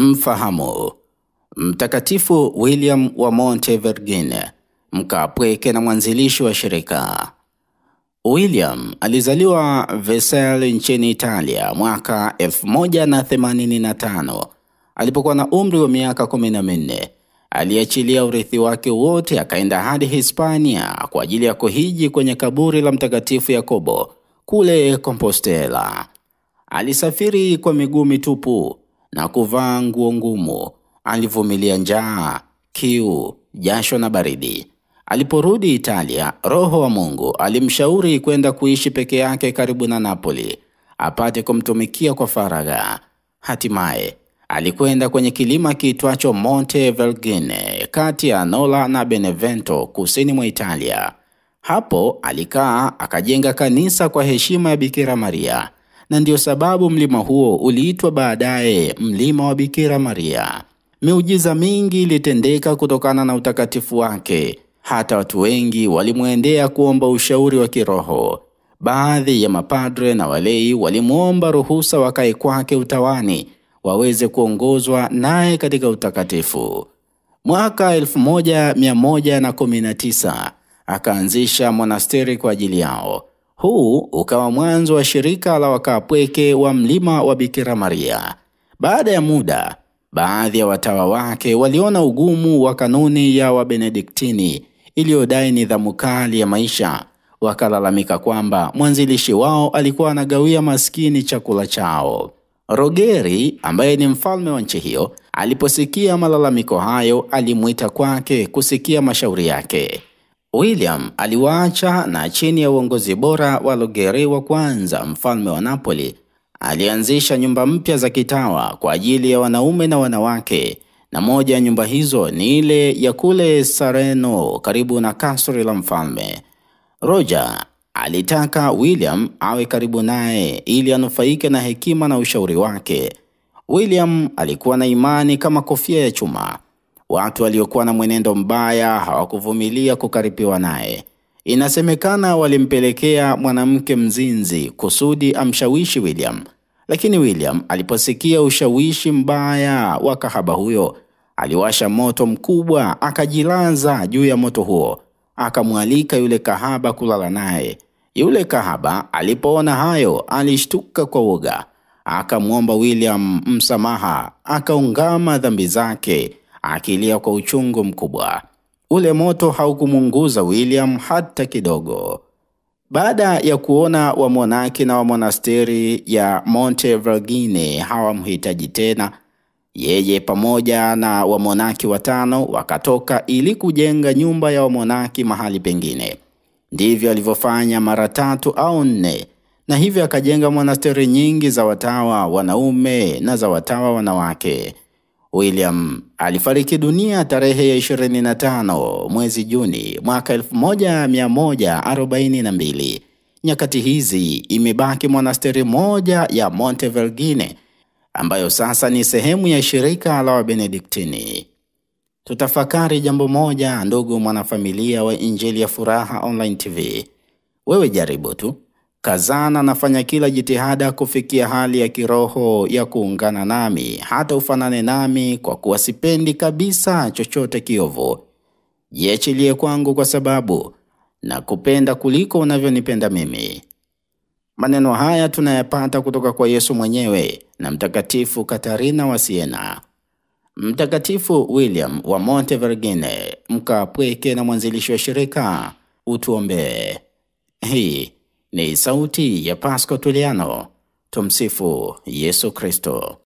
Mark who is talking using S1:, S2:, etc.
S1: Mfahamu. Mtakatifu William wa Montevergine, mkaapweke na mwanzilishi wa shirika. William alizaliwa Versailles nchini Italia mwaka 1185. Alipokuwa na umri wa miaka 14, aliachilia urithi wake wote akaenda hadi Hispania kwa ajili ya kuhiji kwenye kaburi la Mtakatifu Yakobo kule Compostela. Alisafiri kwa miguu mitupu na kuvaa nguo ngumu. Alivumilia njaa, kiu, jasho na baridi. Aliporudi Italia, Roho wa Mungu alimshauri kwenda kuishi peke yake karibu na Napoli, apate kumtumikia kwa faragha. Hatimaye alikwenda kwenye kilima kiitwacho Monte Vergine kati ya Nola na Benevento kusini mwa Italia. Hapo alikaa akajenga kanisa kwa heshima ya Bikira Maria, na ndio sababu mlima huo uliitwa baadaye mlima wa Bikira Maria. Miujiza mingi ilitendeka kutokana na utakatifu wake. Hata watu wengi walimwendea kuomba ushauri wa kiroho. Baadhi ya mapadre na walei walimuomba ruhusa wakae kwake utawani, waweze kuongozwa naye katika utakatifu. Mwaka 1119 akaanzisha monasteri kwa ajili yao. Huu ukawa mwanzo wa shirika la wakaapweke wa mlima wa Bikira Maria. Baada ya muda, baadhi ya watawa wake waliona ugumu wa kanuni ya Wabenediktini iliyodai nidhamu kali ya maisha. Wakalalamika kwamba mwanzilishi wao alikuwa anagawia maskini chakula chao. Rogeri, ambaye ni mfalme wa nchi hiyo, aliposikia malalamiko hayo, alimuita kwake kusikia mashauri yake. William aliwaacha, na chini ya uongozi bora wa Rogeri wa kwanza, mfalme wa Napoli, alianzisha nyumba mpya za kitawa kwa ajili ya wanaume na wanawake, na moja ya nyumba hizo ni ile ya kule Sareno karibu na kasri la mfalme. Roger alitaka William awe karibu naye ili anufaike na hekima na ushauri wake. William alikuwa na imani kama kofia ya chuma. Watu waliokuwa na mwenendo mbaya hawakuvumilia kukaripiwa naye. Inasemekana walimpelekea mwanamke mzinzi kusudi amshawishi William. Lakini William aliposikia ushawishi mbaya wa kahaba huyo, aliwasha moto mkubwa, akajilaza juu ya moto huo, akamwalika yule kahaba kulala naye. Yule kahaba alipoona hayo alishtuka kwa woga, akamuomba William msamaha, akaungama dhambi zake, akilia kwa uchungu mkubwa. Ule moto haukumunguza William hata kidogo. Baada ya kuona wamonaki na wamonasteri ya Montevergine hawamhitaji tena, yeye pamoja na wamonaki 5 wakatoka ili kujenga nyumba ya wamonaki mahali pengine. Ndivyo alivyofanya mara 3 au 4, na hivyo akajenga monasteri nyingi za watawa wanaume na za watawa wanawake. William alifariki dunia tarehe ya 25 mwezi Juni mwaka 1142. Nyakati hizi imebaki monasteri moja ya Montevergine, ambayo sasa ni sehemu ya shirika la Wabenediktini. Tutafakari jambo moja, ndugu mwanafamilia wa Injili ya Furaha Online TV. Wewe jaribu tu, kazana na fanya kila jitihada kufikia hali ya kiroho ya kuungana nami, hata ufanane nami, kwa kuwa sipendi kabisa chochote kiovu. Jiachilie kwangu kwa sababu na kupenda kuliko unavyonipenda mimi. Maneno haya tunayapata kutoka kwa Yesu mwenyewe na Mtakatifu Katarina wa Siena. Mtakatifu William wa Montevergine, mkaapweke na mwanzilishi wa shirika, utuombee. Hii ni sauti ya Pasco Tuliano. Tumsifu Yesu Kristo.